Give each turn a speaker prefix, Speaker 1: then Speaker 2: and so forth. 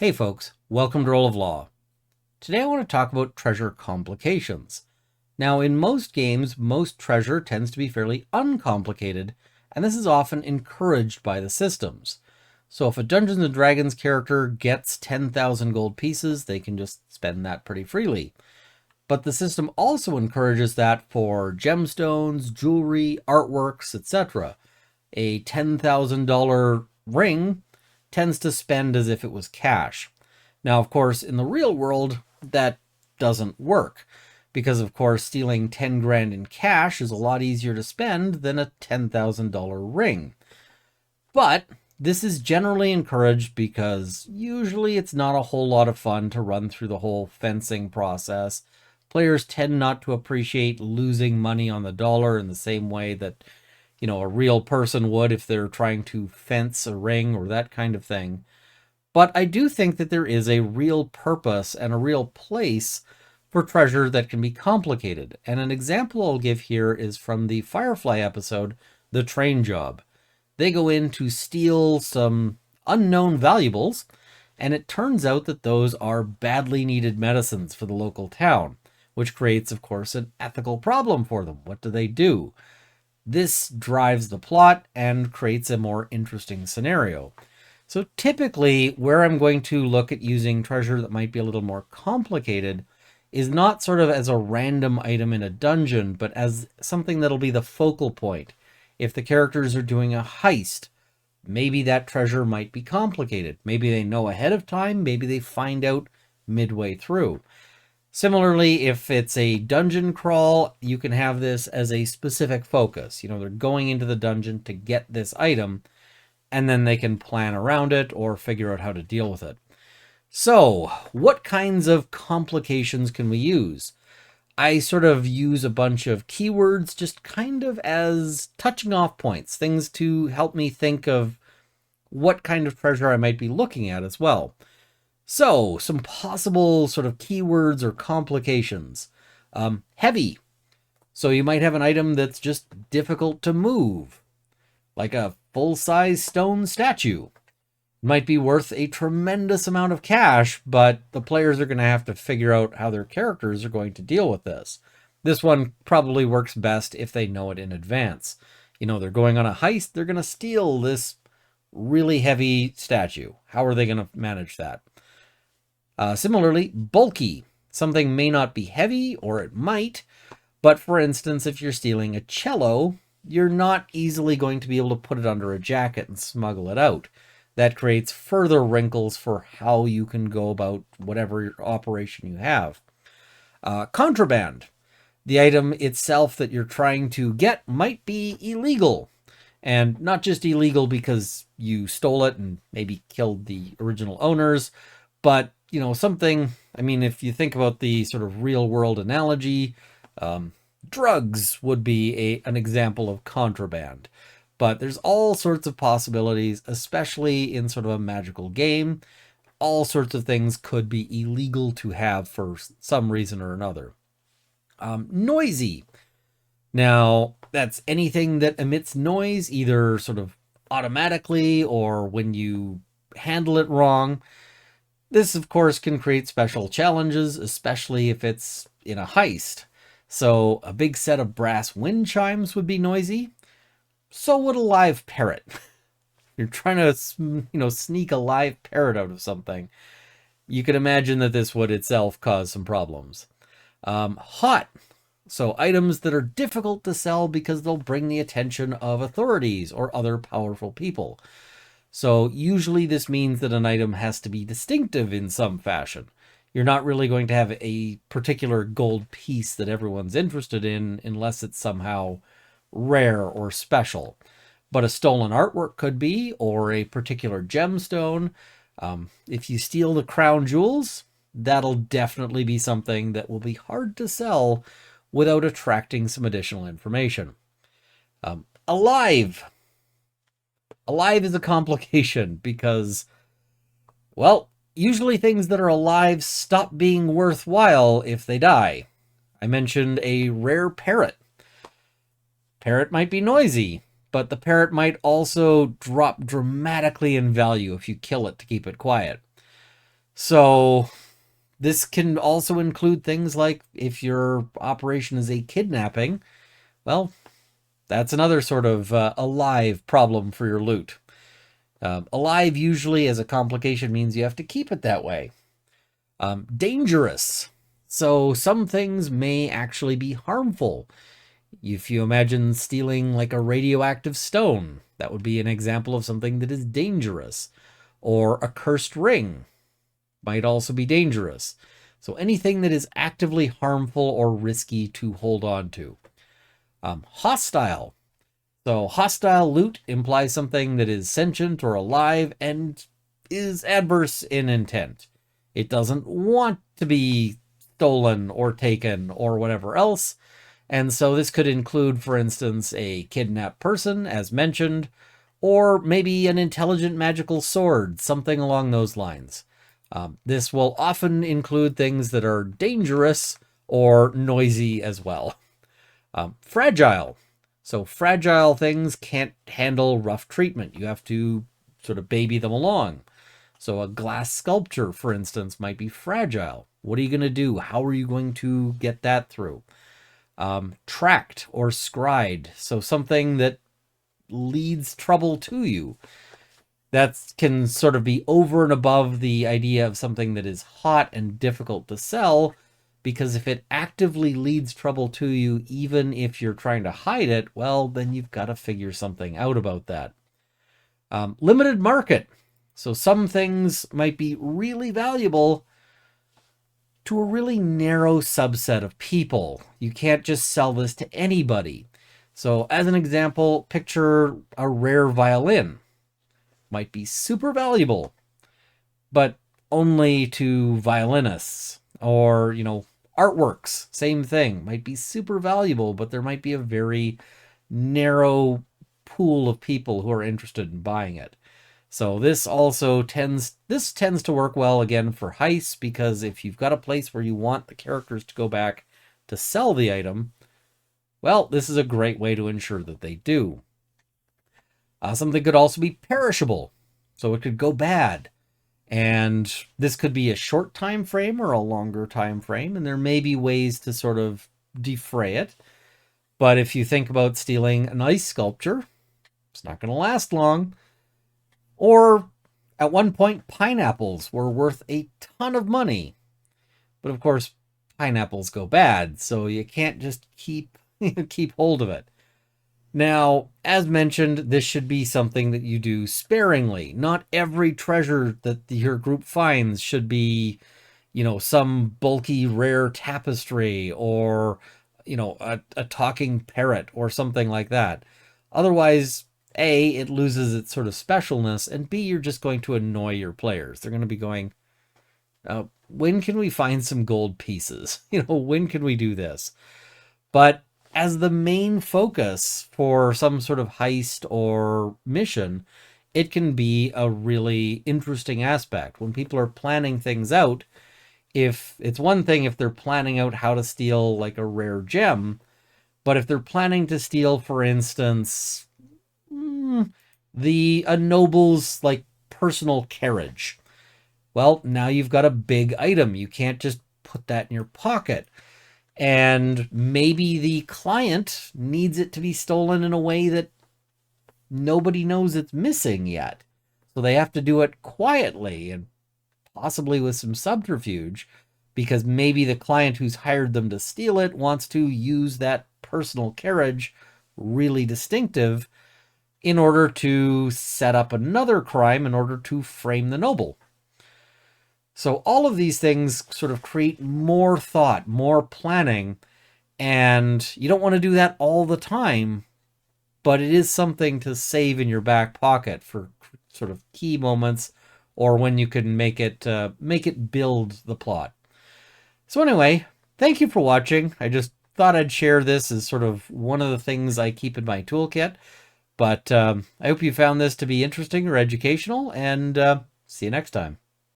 Speaker 1: Hey folks, welcome to Role of Law. Today I want to talk about treasure complications. Now, in most games, most treasure tends to be fairly uncomplicated, and this is often encouraged by the systems. So if a Dungeons & Dragons character gets 10,000 gold pieces, they can just spend that pretty freely. But the system also encourages that for gemstones, jewelry, artworks, etc. A $10,000 ring tends to spend as if it was cash. Now, of course, in the real world, that doesn't work because, of course, stealing 10 grand in cash is a lot easier to spend than a $10,000 ring. But this is generally encouraged because usually it's not a whole lot of fun to run through the whole fencing process. Players tend not to appreciate losing money on the dollar in the same way that a real person would if they're trying to fence a ring or that kind of thing. But I do think that there is a real purpose and a real place for treasure that can be complicated. And an example I'll give here is from the Firefly episode, The Train Job. They go in to steal some unknown valuables, and it turns out that those are badly needed medicines for the local town, which creates, of course, an ethical problem for them. What do? This drives the plot and creates a more interesting scenario. So typically, where I'm going to look at using treasure that might be a little more complicated is not sort of as a random item in a dungeon, but as something that'll be the focal point. If the characters are doing a heist, maybe that treasure might be complicated. Maybe they know ahead of time, maybe they find out midway through. Similarly, if it's a dungeon crawl, you can have this as a specific focus. They're going into the dungeon to get this item, and then they can plan around it or figure out how to deal with it. So, what kinds of complications can we use? I sort of use a bunch of keywords just kind of as touching off points, things to help me think of what kind of treasure I might be looking at as well. So, some possible sort of keywords or complications. Heavy. So you might have an item that's just difficult to move, like a full-size stone statue. It might be worth a tremendous amount of cash, but the players are going to have to figure out how their characters are going to deal with this. This one probably works best if they know it in advance. They're going on a heist, they're going to steal this really heavy statue. How are they going to manage that? Similarly, bulky. Something may not be heavy, or it might, but for instance, if you're stealing a cello, you're not easily going to be able to put it under a jacket and smuggle it out. That creates further wrinkles for how you can go about whatever operation you have. Contraband. The item itself that you're trying to get might be illegal. And not just illegal because you stole it and maybe killed the original owners, but something, if you think about the sort of real world analogy, drugs would be an example of contraband. But there's all sorts of possibilities, especially in sort of a magical game. All sorts of things could be illegal to have for some reason or another. Noisy. Now, that's anything that emits noise, either sort of automatically or when you handle it wrong. This, of course, can create special challenges, especially if it's in a heist. So a big set of brass wind chimes would be noisy. So would a live parrot. You're trying to, sneak a live parrot out of something. You can imagine that this would itself cause some problems. Hot. So items that are difficult to sell because they'll bring the attention of authorities or other powerful people. So usually this means that an item has to be distinctive in some fashion. You're not really going to have a particular gold piece that everyone's interested in unless it's somehow rare or special. But a stolen artwork could be, or a particular gemstone. If you steal the crown jewels, that'll definitely be something that will be hard to sell without attracting some additional information. Alive. Alive is a complication because, well, usually things that are alive stop being worthwhile if they die. I mentioned a rare parrot. Parrot might be noisy, but the parrot might also drop dramatically in value if you kill it to keep it quiet. So this can also include things like if your operation is a kidnapping, well, that's another sort of alive problem for your loot. Alive usually as a complication means you have to keep it that way. Dangerous. So some things may actually be harmful. If you imagine stealing like a radioactive stone, that would be an example of something that is dangerous. Or a cursed ring might also be dangerous. So anything that is actively harmful or risky to hold on to. Hostile. So hostile loot implies something that is sentient or alive and is adverse in intent. It doesn't want to be stolen or taken or whatever else. And so this could include, for instance, a kidnapped person, as mentioned, or maybe an intelligent magical sword, something along those lines. This will often include things that are dangerous or noisy as well. Fragile. So fragile things can't handle rough treatment. You have to sort of baby them along. So a glass sculpture, for instance, might be fragile. What are you going to do? How are you going to get that through? Tracked or scried. So something that leads trouble to you. That can sort of be over and above the idea of something that is hot and difficult to sell, because if it actively leads trouble to you, even if you're trying to hide it, well, then you've got to figure something out about that. Limited market. So some things might be really valuable to a really narrow subset of people. You can't just sell this to anybody. So as an example, picture a rare violin. Might be super valuable, but only to violinists. Or, artworks, same thing. Might be super valuable, but there might be a very narrow pool of people who are interested in buying it. So this tends to work well again for heists, because if you've got a place where you want the characters to go back to sell the item, well, this is a great way to ensure that they do. Something could also be perishable, so it could go bad. And this could be a short time frame or a longer time frame, and there may be ways to sort of defray it. But if you think about stealing an ice sculpture, it's not going to last long. Or at one point, pineapples were worth a ton of money. But of course, pineapples go bad, so you can't just keep hold of it. Now, as mentioned, this should be something that you do sparingly. Not every treasure that your group finds should be, some bulky rare tapestry or, a talking parrot or something like that. Otherwise, A, it loses its sort of specialness, and B, you're just going to annoy your players. They're going to be going, when can we find some gold pieces? When can we do this? But as the main focus for some sort of heist or mission, it can be a really interesting aspect. When people are planning things out, if it's one thing if they're planning out how to steal like a rare gem, but if they're planning to steal, for instance, a noble's like personal carriage, well, now you've got a big item. You can't just put that in your pocket. And maybe the client needs it to be stolen in a way that nobody knows it's missing yet. So they have to do it quietly and possibly with some subterfuge, because maybe the client who's hired them to steal it wants to use that personal carriage, really distinctive, in order to set up another crime in order to frame the noble. So all of these things sort of create more thought, more planning, and you don't want to do that all the time, but it is something to save in your back pocket for sort of key moments or when you can make it build the plot. So anyway, thank you for watching. I just thought I'd share this as sort of one of the things I keep in my toolkit. But I hope you found this to be interesting or educational, and see you next time.